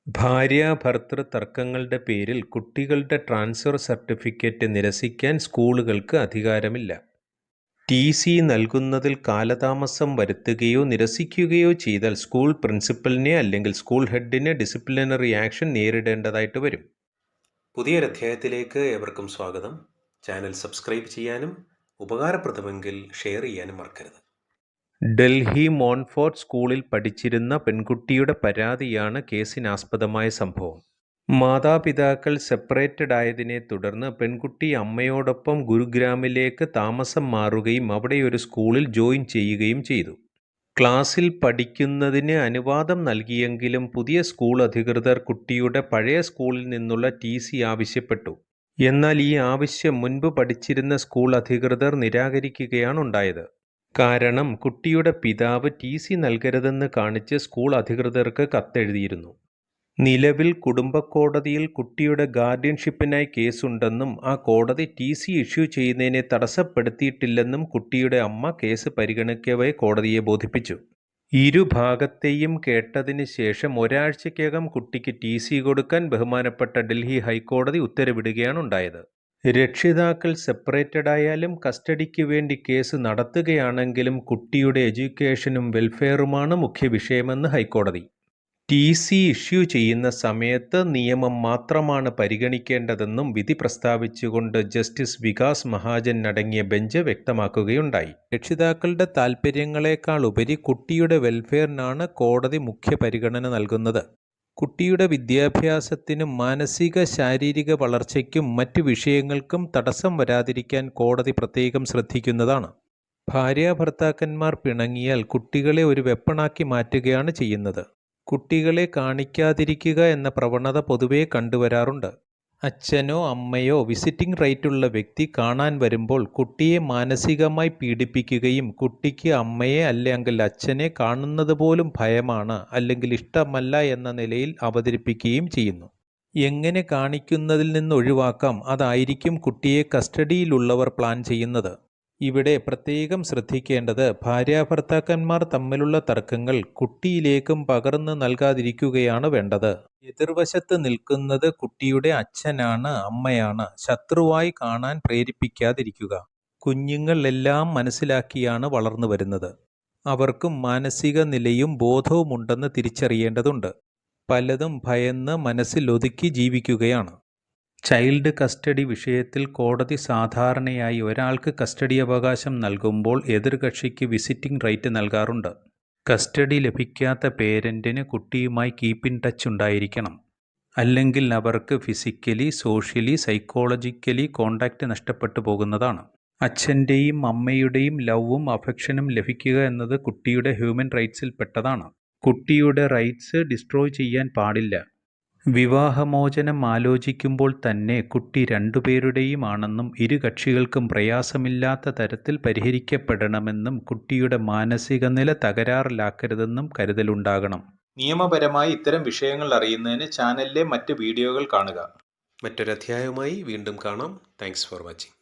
ഭാര്യാഭർതൃ തർക്കങ്ങളുടെ പേരിൽ കുട്ടികളുടെ transfer certificate നിരസിക്കാൻ സ്കൂളുകൾക്ക് അധികാരമില്ല. ടി.സി. നൽകുന്നതിൽ കാലതാമസം വരുത്തുകയോ നിരസിക്കുകയോ ചെയ്താൽ സ്കൂൾ പ്രിൻസിപ്പലിനെ അല്ലെങ്കിൽ സ്കൂൾ ഹെഡിനെ ഡിസിപ്ലിനറി ആക്ഷൻ നേരിടേണ്ടതായിട്ട് വരും. പുതിയൊരധ്യായത്തിലേക്ക് ഏവർക്കും സ്വാഗതം. ചാനൽ സബ്സ്ക്രൈബ് ചെയ്യാനും ഉപകാരപ്രദമെങ്കിൽ ഷെയർ ചെയ്യാനും മറക്കരുത്. ഡൽഹി മോൺഫോർട്ട് സ്കൂളിൽ പഠിച്ചിരുന്ന പെൺകുട്ടിയുടെ പരാതിയാണ് കേസിനാസ്പദമായ സംഭവം. മാതാപിതാക്കൾ സെപ്പറേറ്റഡ് ആയതിനെ തുടർന്ന് പെൺകുട്ടി അമ്മയോടൊപ്പം ഗുരുഗ്രാമിലേക്ക് താമസം മാറുകയും അവിടെ ഒരു സ്കൂളിൽ ജോയിൻ ചെയ്യുകയും ചെയ്തു. ക്ലാസ്സിൽ പഠിക്കുന്നതിന് അനുവാദം നൽകിയെങ്കിലും പുതിയ സ്കൂൾ അധികൃതർ കുട്ടിയുടെ പഴയ സ്കൂളിൽ നിന്നുള്ള ടി.സി. ആവശ്യപ്പെട്ടു. എന്നാൽ ഈ ആവശ്യം മുൻപ് പഠിച്ചിരുന്ന സ്കൂൾ അധികൃതർ നിരാകരിക്കുകയാണുണ്ടായത്. കാരണം കുട്ടിയുടെ പിതാവ് ടി.സി. നൽകരുതെന്ന് കാണിച്ച് സ്കൂൾ അധികൃതർക്ക് കത്തെഴുതിയിരുന്നു. നിലവിൽ കുടുംബക്കോടതിയിൽ കുട്ടിയുടെ ഗാർഡിയൻഷിപ്പിനായി കേസുണ്ടെന്നും ആ കോടതി ടി.സി. ഇഷ്യൂ ചെയ്യുന്നതിനെ തടസ്സപ്പെടുത്തിയിട്ടില്ലെന്നും കുട്ടിയുടെ അമ്മ കേസ് പരിഗണിക്കവേ കോടതിയെ ബോധിപ്പിച്ചു. ഇരുഭാഗത്തെയും കേട്ടതിന് ശേഷം ഒരാഴ്ചയ്ക്കകം കുട്ടിക്ക് ടി.സി. കൊടുക്കാൻ ബഹുമാനപ്പെട്ട ഡൽഹി ഹൈക്കോടതി ഉത്തരവിടുകയാണുണ്ടായത്. രക്ഷിതാക്കൾ സെപ്പറേറ്റഡ് ആയാലും കസ്റ്റഡിക്ക് വേണ്ടി കേസ് നടത്തുകയാണെങ്കിലും കുട്ടിയുടെ എഡ്യൂക്കേഷനും വെൽഫെയറുമാണ് മുഖ്യ വിഷയമെന്ന് ഹൈക്കോടതി. ടി.സി. ഇഷ്യൂ ചെയ്യുന്ന സമയത്ത് നിയമം മാത്രമാണ് പരിഗണിക്കേണ്ടതെന്നും വിധി പ്രസ്താവിച്ചുകൊണ്ട് ജസ്റ്റിസ് വികാസ് മഹാജൻ അടങ്ങിയ ബെഞ്ച് വ്യക്തമാക്കുകയുണ്ടായി. രക്ഷിതാക്കളുടെ താൽപ്പര്യങ്ങളെക്കാൾ ഉപരി കുട്ടിയുടെ വെൽഫെയറിനാണ് കോടതി മുഖ്യ പരിഗണന നൽകുന്നത്. കുട്ടിയുടെ വിദ്യാഭ്യാസത്തിനും മാനസിക ശാരീരിക വളർച്ചയ്ക്കും മറ്റു വിഷയങ്ങൾക്കും തടസ്സം വരാതിരിക്കാൻ കോടതി പ്രത്യേകം ശ്രദ്ധിക്കുന്നതാണ്. ഭാര്യാഭർത്താക്കന്മാർ പിണങ്ങിയാൽ കുട്ടികളെ ഒരു വെപ്പണാക്കി മാറ്റുകയാണ് ചെയ്യുന്നത്. കുട്ടികളെ കാണിക്കാതിരിക്കുക എന്ന പ്രവണത പൊതുവെ കണ്ടുവരാറുണ്ട്. അച്ഛനോ അമ്മയോ വിസിറ്റിംഗ് റൈറ്റുള്ള വ്യക്തി കാണാൻ വരുമ്പോൾ കുട്ടിയെ മാനസികമായി പീഡിപ്പിക്കുകയും കുട്ടിക്ക് അമ്മയെ അല്ലെങ്കിൽ അച്ഛനെ കാണുന്നത് പോലും ഭയമാണ് അല്ലെങ്കിൽ ഇഷ്ടമല്ല എന്ന നിലയിൽ അവതരിപ്പിക്കുകയും ചെയ്യുന്നു. എങ്ങനെ കാണിക്കുന്നതിൽ നിന്ന് ഒഴിവാക്കാം, അതായിരിക്കും കുട്ടിയെ കസ്റ്റഡിയിലുള്ളവർ പ്ലാൻ ചെയ്യുന്നത്. ഇവിടെ പ്രത്യേകം ശ്രദ്ധിക്കേണ്ടത് ഭാര്യാഭർത്താക്കന്മാർ തമ്മിലുള്ള തർക്കങ്ങൾ കുട്ടിയിലേക്കും പകർന്നു നൽകാതിരിക്കുകയാണ് വേണ്ടത്. എതിർവശത്ത് നിൽക്കുന്നത് കുട്ടിയുടെ അച്ഛനാണ്, അമ്മയാണ്. ശത്രുവായി കാണാൻ പ്രേരിപ്പിക്കാതിരിക്കുക. കുഞ്ഞുങ്ങൾ എല്ലാം മനസ്സിലാക്കിയാണ് വളർന്നു വരുന്നത്. അവർക്കും മാനസിക നിലയും ബോധവുമുണ്ടെന്ന് തിരിച്ചറിയേണ്ടതുണ്ട്. പലതും ഭയന്ന് മനസ്സിൽ ഒതുക്കി ജീവിക്കുകയാണ്. ചൈൽഡ് കസ്റ്റഡി വിഷയത്തിൽ കോടതി സാധാരണയായി ഒരാൾക്ക് കസ്റ്റഡി അവകാശം നൽകുമ്പോൾ എതിർകക്ഷിക്ക് വിസിറ്റിംഗ് റൈറ്റ് നൽകാറുണ്ട്. കസ്റ്റഡി ലഭിക്കാത്ത പേരൻറ്റിന് കുട്ടിയുമായി കീപ്പ് ഇൻ ടച്ച് ഉണ്ടായിരിക്കണം. അല്ലെങ്കിൽ അവർക്ക് ഫിസിക്കലി, സോഷ്യലി, സൈക്കോളജിക്കലി കോണ്ടാക്റ്റ് നഷ്ടപ്പെട്ടു പോകുന്നതാണ്. അച്ഛൻ്റെയും അമ്മയുടെയും ലവും അഫെക്ഷനും ലഭിക്കുക എന്നത് കുട്ടിയുടെ ഹ്യൂമൻ റൈറ്റ്സിൽ പെട്ടതാണ്. കുട്ടിയുടെ റൈറ്റ്സ് ഡിസ്ട്രോയ് ചെയ്യാൻ പാടില്ല. വിവാഹമോചനം ആലോചിക്കുമ്പോൾ തന്നെ കുട്ടി രണ്ടുപേരുടെയും ആണെന്നും ഇരു കക്ഷികൾക്കും പ്രയാസമില്ലാത്ത തരത്തിൽ പരിഹരിക്കപ്പെടണമെന്നും കുട്ടിയുടെ മാനസിക നില തകരാറിലാക്കരുതെന്നും കരുതലുണ്ടാകണം. നിയമപരമായി ഇത്തരം വിഷയങ്ങൾ അറിയുന്നതിന് ചാനലിലെ മറ്റ് വീഡിയോകൾ കാണുക. മറ്റൊരധ്യായവുമായി വീണ്ടും കാണാം. Thanks for watching.